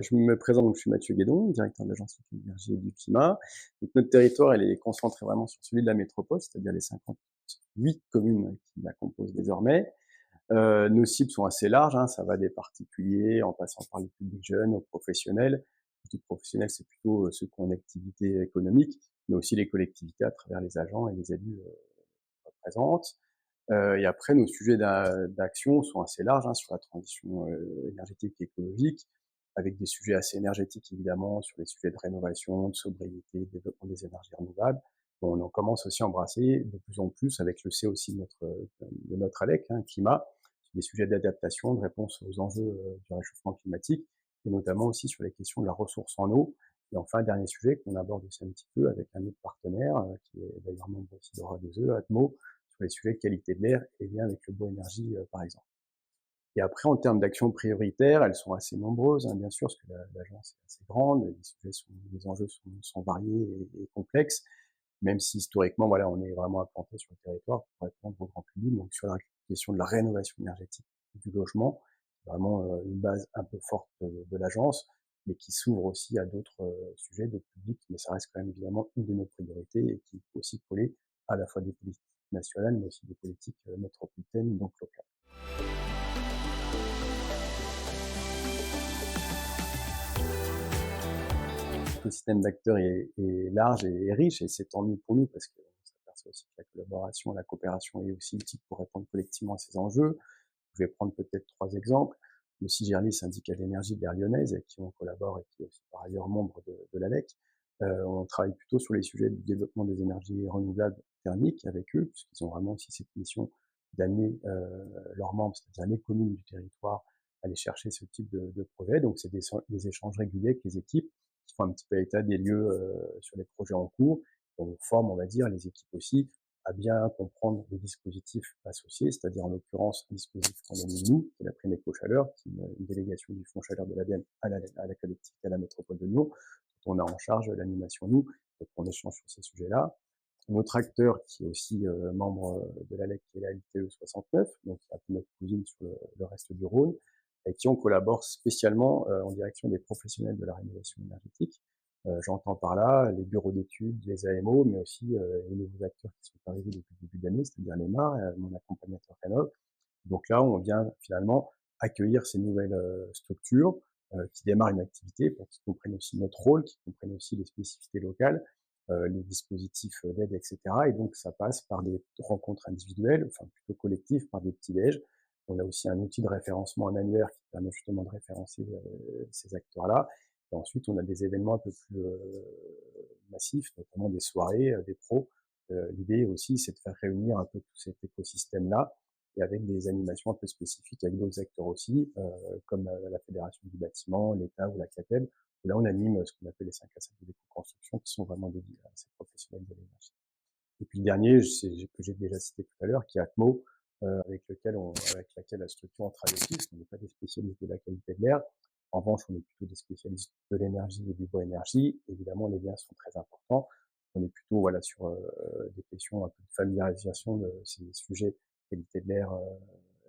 Je me présente, donc je suis Mathieu Guédon, directeur de l'Agence de l'énergie et du climat. Donc notre territoire, il est concentré vraiment sur celui de la métropole, c'est-à-dire les 58 communes qui la composent désormais. Nos cibles sont assez larges, hein, ça va des particuliers en passant par les publics jeunes aux professionnels. Les professionnels, c'est plutôt ceux qui ont une activité économique, mais aussi les collectivités à travers les agents et les élus représentent. Et après, nos sujets d'action sont assez larges, hein, sur la transition énergétique et écologique, avec des sujets assez énergétiques évidemment, sur les sujets de rénovation, de sobriété, de développement des énergies renouvelables. Bon, on en commence aussi à embrasser de plus en plus avec le C aussi de notre ALEC, hein, climat, sur des sujets d'adaptation, de réponse aux enjeux du réchauffement climatique, et notamment aussi sur les questions de la ressource en eau. Et enfin, un dernier sujet qu'on aborde aussi un petit peu avec un autre partenaire, qui est d'ailleurs membre aussi d'Aura2E, Atmo, sur les sujets de qualité de l'air et lien avec le bois énergie, par exemple. Et après, en termes d'actions prioritaires, elles sont assez nombreuses, hein, bien sûr, parce que l'agence est assez grande, les enjeux sont variés et complexes, même si historiquement, voilà, on est vraiment implanté sur le territoire pour répondre au grand public. Donc sur la question de la rénovation énergétique du logement, c'est vraiment une base un peu forte de l'agence, mais qui s'ouvre aussi à d'autres sujets de public, mais ça reste quand même évidemment une de nos priorités et qui peut aussi coller à la fois des politiques nationales, mais aussi des politiques métropolitaines, donc locales. L'écosystème d'acteurs est large et riche, et c'est tant mieux pour nous parce qu'on s'aperçoit aussi que la collaboration, la coopération est aussi utile pour répondre collectivement à ces enjeux. Je vais prendre peut-être 3 exemples. Le CIGERLI, syndicat d'énergie de l'aire lyonnaise, avec qui on collabore et qui est aussi par ailleurs membre de l'ALEC. On travaille plutôt sur les sujets du développement des énergies renouvelables thermiques avec eux, puisqu'ils ont vraiment aussi cette mission d'amener leurs membres, c'est-à-dire les communes du territoire, à aller chercher ce type de projet. Donc c'est des échanges réguliers avec les équipes qui font un petit peu état des lieux sur les projets en cours. On forme, on va dire, les équipes aussi à bien comprendre les dispositifs associés, c'est-à-dire en l'occurrence un dispositif qu'on a mis nous, qui est la prime éco-chaleur, qui est une délégation du Fonds chaleur de l'ADEME à la collectivité, à la métropole de Lyon, dont on a en charge l'animation nous, donc on échange sur ces sujets-là. Un autre acteur qui est aussi membre de l'ALEC, qui est la LTE 69, donc qui est un peu notre cousine sur le reste du Rhône, avec qui on collabore spécialement en direction des professionnels de la rénovation énergétique. J'entends par là les bureaux d'études, les AMO, mais aussi les nouveaux acteurs qui sont arrivés depuis le début d'année, c'est-à-dire l'EMA, mon accompagnateur Rénov. Donc là, on vient finalement accueillir ces nouvelles structures qui démarrent une activité pour qu'ils comprennent aussi notre rôle, qu'ils comprennent aussi les spécificités locales, les dispositifs d'aide, etc. Et donc, ça passe par des rencontres individuelles, enfin plutôt collectives, par des petits déj. On a aussi un outil de référencement en annuaire qui permet justement de référencer ces acteurs-là. Et ensuite, on a des événements un peu plus massifs, notamment des soirées, des pros. L'idée aussi, c'est de faire réunir un peu tout cet écosystème-là, et avec des animations un peu spécifiques avec d'autres acteurs aussi, comme la Fédération du bâtiment, l'État ou la CAPEB. Et là, on anime ce qu'on appelle les 5 à 7 de l'éco-construction, qui sont vraiment dédiés à ces professionnels de l'énergie. Et puis le dernier, que j'ai déjà cité tout à l'heure, qui est Atmo, avec laquelle la structure on travaille aussi, parce qu'on n'est pas des spécialistes de la qualité de l'air. En revanche, on est plutôt des spécialistes de l'énergie et du bois énergie. Évidemment, les liens sont très importants. On est plutôt voilà sur des questions un peu de familiarisation de ces sujets qualité de l'air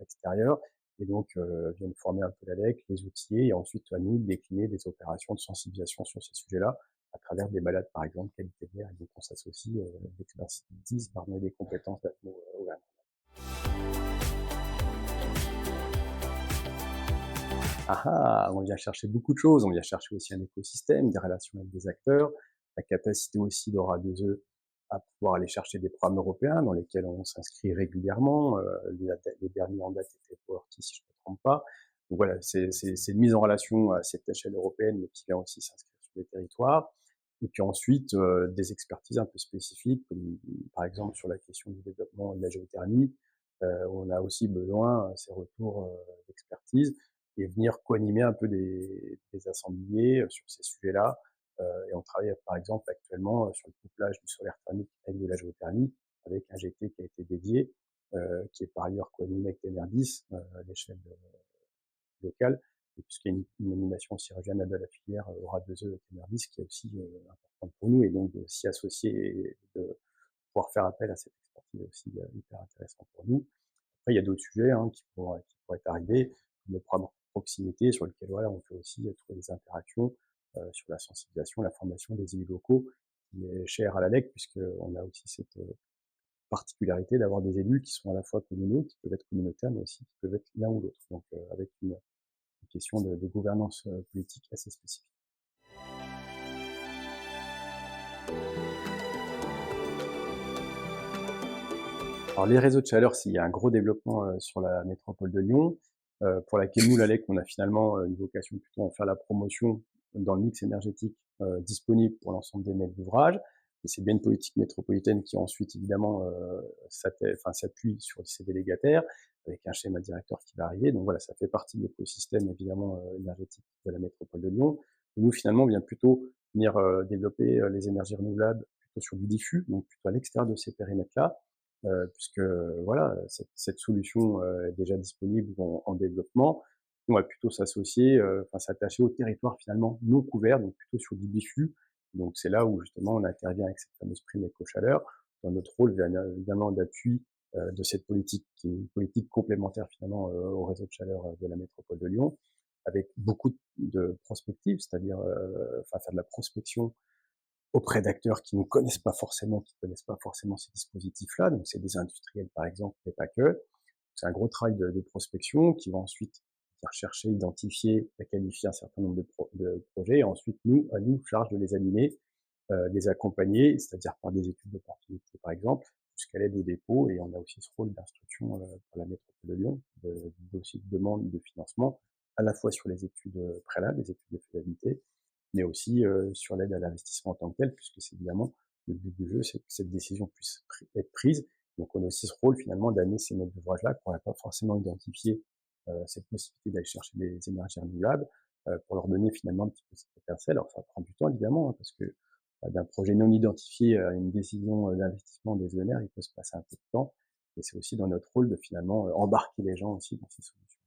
extérieur. Et donc, viennent former un peu l'ALEC, les outiller, et ensuite à nous de décliner des opérations de sensibilisation sur ces sujets-là, à travers des balades, par exemple, qualité de l'air. Et donc, on s'associe d'expertise parmi des compétences d'Atmo au GAN. Ah ah, on vient chercher beaucoup de choses. On vient chercher aussi un écosystème, des relations avec des acteurs, la capacité aussi d'Aura2E à pouvoir aller chercher des programmes européens dans lesquels on s'inscrit régulièrement. Le dernier en date était Powerty, si je ne me trompe pas. Donc voilà, c'est une mise en relation à cette échelle européenne, mais qui vient aussi s'inscrire sur les territoires. Et puis ensuite, des expertises un peu spécifiques, comme par exemple sur la question du développement de la géothermie. On a aussi besoin, ces retours d'expertise, et venir co-animer un peu des assemblées sur ces sujets-là. Et on travaille par exemple actuellement sur le couplage du solaire thermique avec de la géothermie, avec un GT qui a été dédié, qui est par ailleurs co-animé avec l'ENER10 à l'échelle locale. Et puisqu'il y a une animation aussi régionale de la filière Aura 2E et Temervis, qui est aussi importante pour nous, et donc de s'y associer et de pouvoir faire appel à cette expertise est aussi hyper intéressant pour nous. Après, il y a d'autres sujets qui pourraient arriver, comme le programme proximité, sur lequel voilà, on peut aussi trouver des interactions sur la sensibilisation, la formation des élus locaux, qui est chère à l'ALEC, puisqu'on a aussi cette particularité d'avoir des élus qui sont à la fois communaux, qui peuvent être communautaires, mais aussi qui peuvent être l'un ou l'autre. Donc, avec une question de gouvernance politique assez spécifique. Alors, les réseaux de chaleur, s'il y a un gros développement sur la métropole de Lyon, pour laquelle nous, l'ALEC, on a finalement une vocation plutôt à en faire la promotion dans le mix énergétique disponible pour l'ensemble des maîtres d'ouvrage. Et c'est bien une politique métropolitaine qui ensuite, évidemment, s'appuie sur ces délégataires, avec un schéma directeur qui va arriver. Donc voilà, ça fait partie de l'écosystème, évidemment, énergétique de la métropole de Lyon. Et nous, finalement, on vient plutôt venir développer les énergies renouvelables plutôt sur du diffus, donc plutôt à l'extérieur de ces périmètres-là, puisque voilà, cette solution est déjà disponible ou en développement. On va plutôt s'associer, s'attacher aux territoires finalement non couverts, donc plutôt sur du diffus. Donc c'est là où justement on intervient avec cette fameuse prime éco-chaleur, dans notre rôle évidemment d'appui de cette politique, qui est une politique complémentaire finalement au réseau de chaleur de la métropole de Lyon, avec beaucoup de prospectives, c'est-à-dire faire de la prospection auprès d'acteurs qui ne connaissent pas forcément, ces dispositifs-là. Donc, c'est des industriels, par exemple, mais pas que. C'est un gros travail de prospection qui va ensuite chercher, identifier, qualifier un certain nombre de projets. Et ensuite, à nous, charge de les animer, les accompagner, c'est-à-dire par des études d'opportunité, par exemple, jusqu'à l'aide au dépôt. Et on a aussi ce rôle d'instruction pour la métropole de Lyon, de dossier de demande de financement, à la fois sur les études préalables, les études de faisabilité, mais aussi sur l'aide à l'investissement en tant que tel, puisque c'est évidemment le but du jeu, c'est que cette décision puisse être prise. Donc on a aussi ce rôle finalement d'amener ces maîtres d'ouvrage-là qui n'auraient pas forcément identifié cette possibilité d'aller chercher des énergies renouvelables, pour leur donner finalement un petit peu cette étincelle. Alors ça prend du temps évidemment, hein, parce que d'un projet non identifié à une décision d'investissement des ENR, il peut se passer un peu de temps. Et c'est aussi dans notre rôle de finalement embarquer les gens aussi dans ces solutions.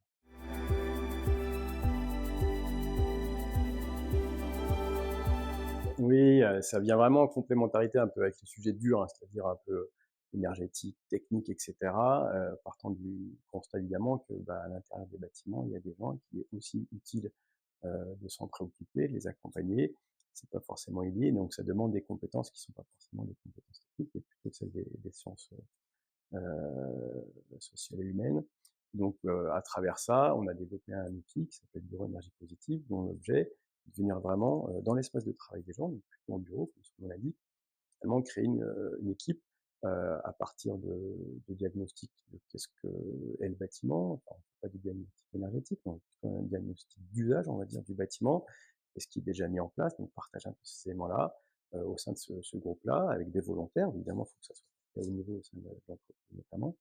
Oui, ça vient vraiment en complémentarité un peu avec le sujet dur, hein, c'est-à-dire un peu énergétique, technique, et cetera, partant du constat évidemment que, à l'intérieur des bâtiments, il y a des gens qui est aussi utile de s'en préoccuper, de les accompagner. C'est pas forcément inné, donc ça demande des compétences qui sont pas forcément des compétences techniques, mais plutôt celles des sciences sociales et humaines. Donc, à travers ça, on a développé un outil qui s'appelle Bureau Énergie Positive, dont l'objet est de venir vraiment dans l'espace de travail des gens, donc plutôt en bureau, comme on l'a dit, finalement créer une équipe à partir de diagnostics de qu'est-ce que est le bâtiment, enfin, pas du diagnostic énergétique, mais plutôt un diagnostic d'usage, on va dire, du bâtiment, et ce qui est déjà mis en place, donc partager un peu ces éléments-là au sein de ce groupe-là, avec des volontaires, évidemment, il faut que ça soit fait au niveau au sein de l'entreprise notamment,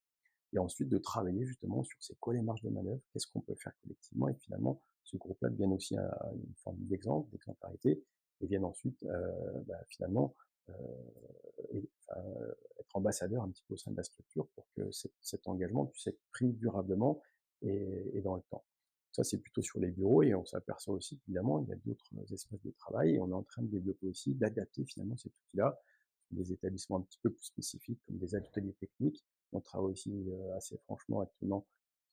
et ensuite de travailler justement sur c'est quoi les marges de manœuvre, qu'est-ce qu'on peut faire collectivement, et finalement, ce groupe-là devient aussi une forme d'exemple, d'exemplarité, et viennent ensuite, finalement, euh, être ambassadeur un petit peu au sein de la structure pour que cet engagement puisse être pris durablement et dans le temps. Ça, c'est plutôt sur les bureaux, et on s'aperçoit aussi qu'évidemment, il y a d'autres espaces de travail, et on est en train de développer aussi, d'adapter finalement cet outil-là des établissements un petit peu plus spécifiques, comme des ateliers techniques. On travaille aussi assez franchement actuellement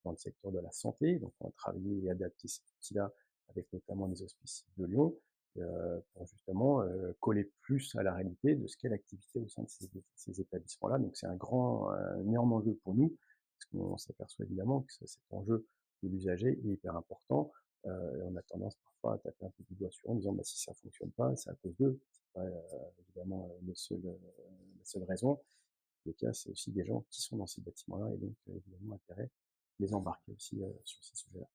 dans le secteur de la santé, donc on va travailler et adapter cet outil-là avec notamment les hospices de Lyon, pour justement coller plus à la réalité de ce qu'est l'activité au sein de ces établissements-là. Donc c'est un énorme enjeu pour nous, parce qu'on s'aperçoit évidemment que cet enjeu de l'usager est hyper important, et on a tendance parfois à taper un peu du doigt sur eux en disant si ça ne fonctionne pas, c'est à cause d'eux. C'est pas évidemment la seule raison. En tous les cas, c'est aussi des gens qui sont dans ces bâtiments-là, et donc évidemment intérêt de les embarquer aussi sur ces sujets-là.